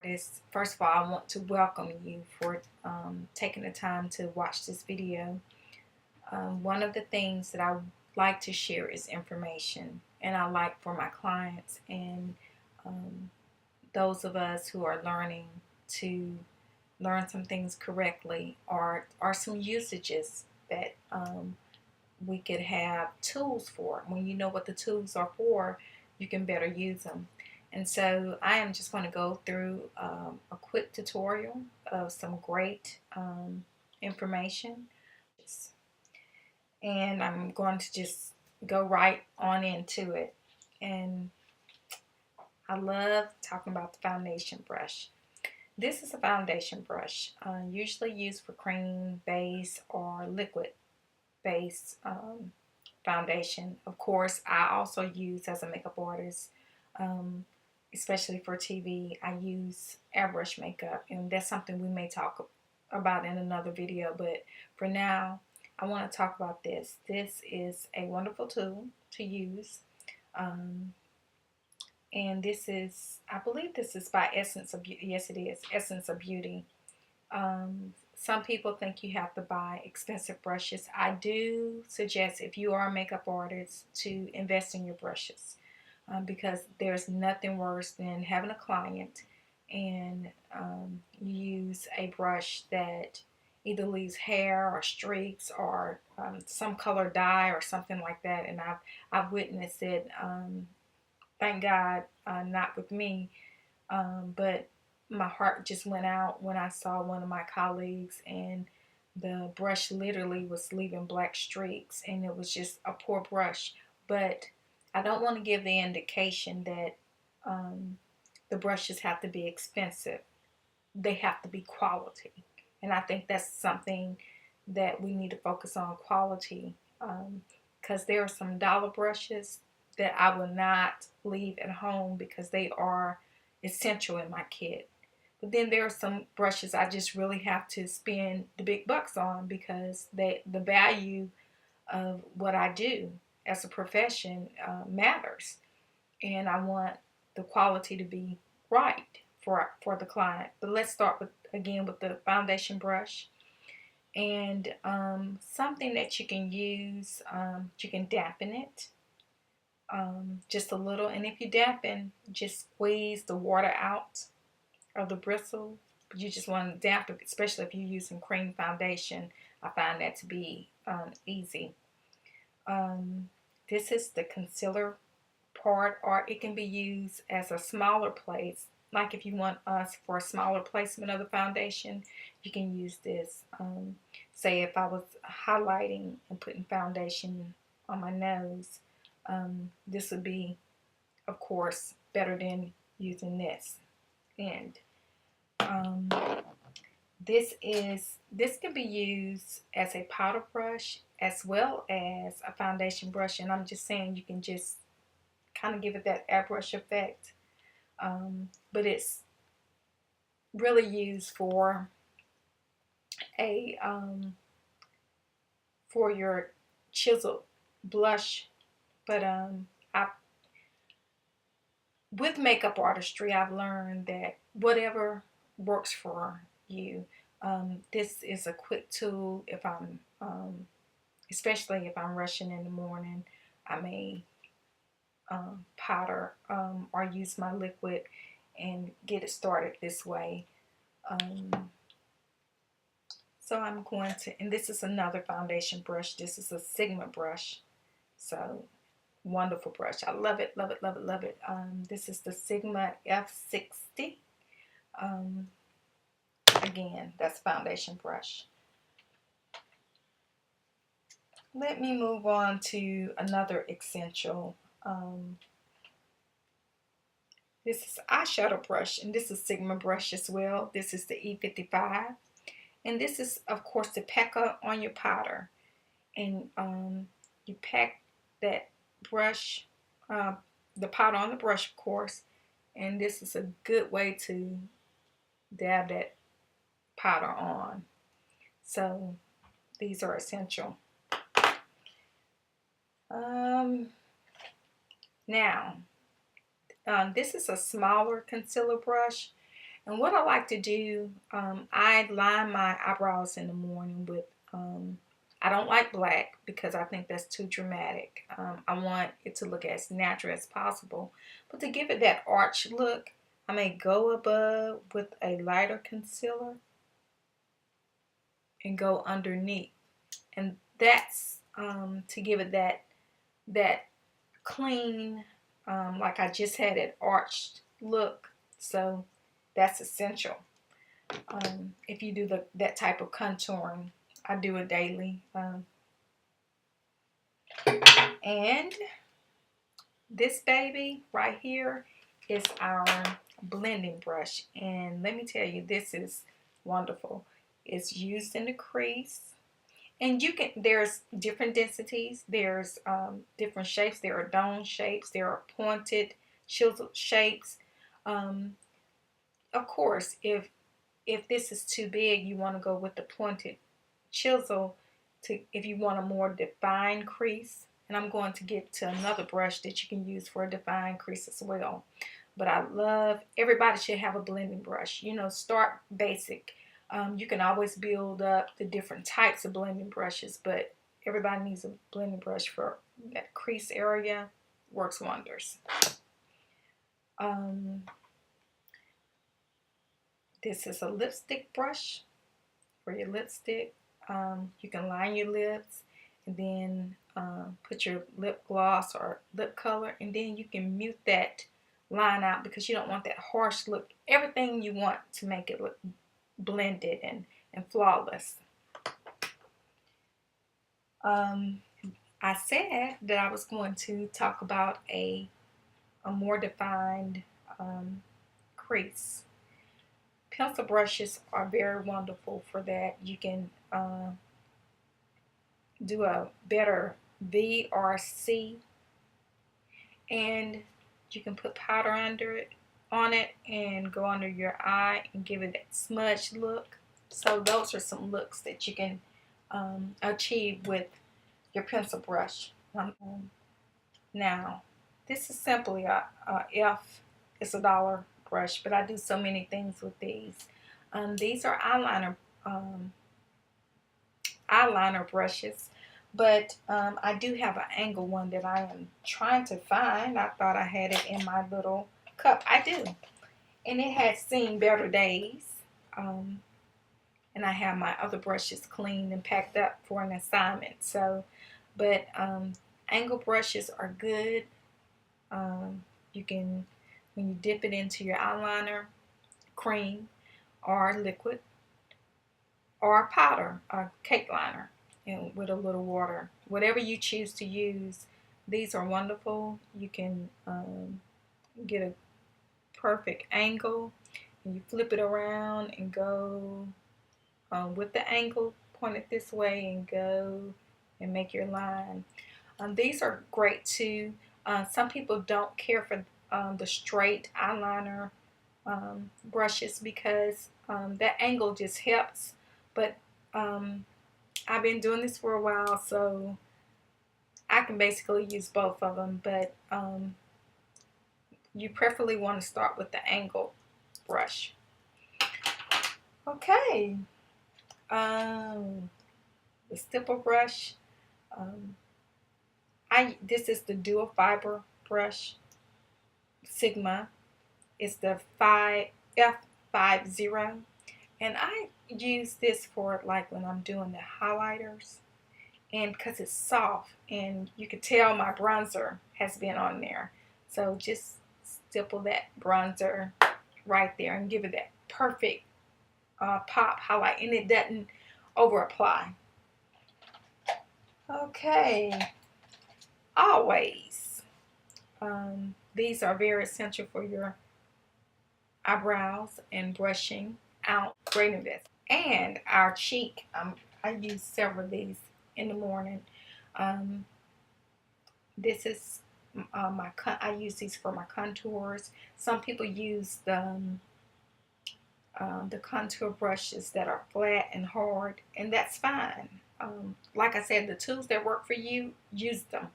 First of all, I want to welcome you for taking the time to watch this video. One of the things that I like to share is information, and I like for my clients and um, those of us who are learning to learn some things correctly, or some usages that we could have tools for. When you know what the tools are for, you can better use them. And so I am just going to go through a quick tutorial of some great information. And I'm going to just go right on into it. And I love talking about the foundation brush. This is a foundation brush, usually used for cream, base, or liquid base foundation. Of course, I also use as a makeup artist, um, especially for TV, I use airbrush makeup, and that's something we may talk about in another video. But for now, I want to talk about this. This is a wonderful tool to use. Um, and this is, I believe this is by Essence of Beauty. Yes, it is Essence of Beauty. Some people think you have to buy expensive brushes. I do suggest, if you are a makeup artist, to invest in your brushes, because there's nothing worse than having a client and you use a brush that either leaves hair or streaks or some color dye or something like that. And I've witnessed it. Thank God, not with me, but my heart just went out when I saw one of my colleagues and the brush literally was leaving black streaks, and it was just a poor brush. But I don't want to give the indication that um, the brushes have to be expensive. They have to be quality. And I think that's something that we need to focus on, quality. Because there are some dollar brushes that I will not leave at home because they are essential in my kit. But then there are some brushes I just really have to spend the big bucks on because the value of what I do as a profession matters, and I want the quality to be right for the client. But let's start with again with the foundation brush, and something that you can use. You can dampen it just a little, and if you dampen, just squeeze the water out of the bristle. But you just want to dampen, especially if you're using cream foundation. I find that to be easy. Um, this is the concealer part, or it can be used as a smaller place. Like if you want us for a smaller placement of the foundation, you can use this. Say if I was highlighting and putting foundation on my nose, this would be, of course, better than using this. And um, this can be used as a powder brush as well as a foundation brush, and I'm just saying you can just kind of give it that airbrush effect. But it's really used a for your chiseled blush. But I, with makeup artistry, I've learned that whatever works for you. This is a quick tool. If I'm especially if I'm rushing in the morning, I may powder or use my liquid and get it started this way. Um, so I'm going to, and this is another foundation brush. This is a Sigma brush. So wonderful brush. I love it, love it, love it, love it. This is the Sigma F60. Um, Again, that's foundation brush. Let me move on to another essential. This is eyeshadow brush, and this is Sigma brush as well. This is the E55. And this is, of course, to pack up on your powder. And you pack that brush, the powder on the brush, of course. And this is a good way to dab that powder on. So these are essential. Now, this is a smaller concealer brush. And what I like to do, I line my eyebrows in the morning with, I don't like black because I think that's too dramatic. I want it to look as natural as possible. But to give it that arch look, I may go above with a lighter concealer and go underneath. And that's to give it that clean, like I just had it arched look. So that's essential. If you do that type of contouring, I do it daily. And this baby right here is our blending brush. And let me tell you, this is wonderful. It's used in the crease. And you can, there's different densities. There's different shapes. There are dome shapes. There are pointed, chiseled shapes. Um, of course, if this is too big, you want to go with the pointed chisel if you want a more defined crease. And I'm going to get to another brush that you can use for a defined crease as well. But I love, everybody should have a blending brush. You know, start basic. You can always build up the different types of blending brushes, but everybody needs a blending brush for that crease area. Works wonders. This is a lipstick brush for your lipstick. You can line your lips and then put your lip gloss or lip color, and then you can mute that line out because you don't want that harsh look. Everything you want to make it look blended and flawless. I said that I was going to talk about a more defined crease. Pencil brushes are very wonderful for that. You can do a better V or C, and you can put powder under it, on it, and go under your eye and give it that smudge look. So those are some looks that you can achieve with your pencil brush. Now, this is simply a F. It's $1 brush, but I do so many things with these. These are eyeliner brushes, but I do have an angle one that I am trying to find. I thought I had it in my little cup. I do, and it has seen better days. And I have my other brushes cleaned and packed up for an assignment. So, but angle brushes are good. You can, when you dip it into your eyeliner, cream or liquid or powder or cake liner, and with a little water, whatever you choose to use. These are wonderful. You can get a perfect angle, and you flip it around and go with the angle, point it this way and go and make your line. These are great too. Some people don't care for the straight eyeliner brushes because that angle just helps. But I've been doing this for a while, so I can basically use both of them. But you preferably want to start with the angle brush. Okay. The stipple brush. This is the dual fiber brush, Sigma. It's the F50, and I use this for like when I'm doing the highlighters, and because it's soft, and you can tell my bronzer has been on there. So just stipple that bronzer right there and give it that perfect pop highlight, and it doesn't over apply. Okay, always. These are very essential for your eyebrows and brushing out. Great investment. And our cheek. I use several of these in the morning. This is I use these for my contours. Some people use the contour brushes that are flat and hard, and that's fine. Like I said, the tools that work for you, use them.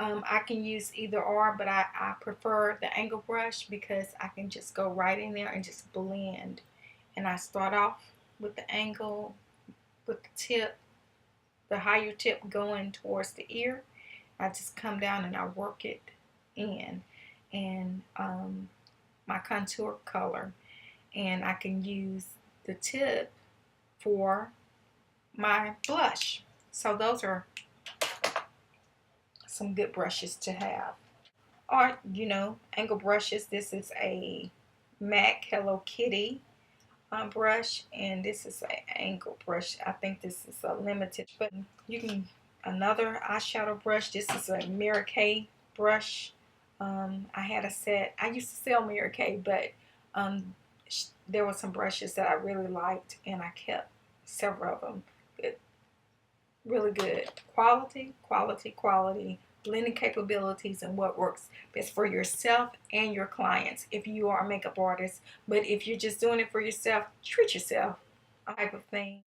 I can use either or, but I prefer the angle brush because I can just go right in there and just blend. And I start off with the angle, with the tip, the higher tip going towards the ear. I just come down and I work it in. And my contour color. And I can use the tip for my blush. So those are some good brushes to have. Or, angle brushes. This is a MAC Hello Kitty brush, and this is an angle brush. I think this is a limited, but you can, another eyeshadow brush. This is a Mary Kay brush. I had a set. I used to sell Mary Kay, but there were some brushes that I really liked, and I kept several of them. Really good quality, quality, quality, blending capabilities, and what works best for yourself and your clients if you are a makeup artist. But if you're just doing it for yourself, treat yourself, type of thing.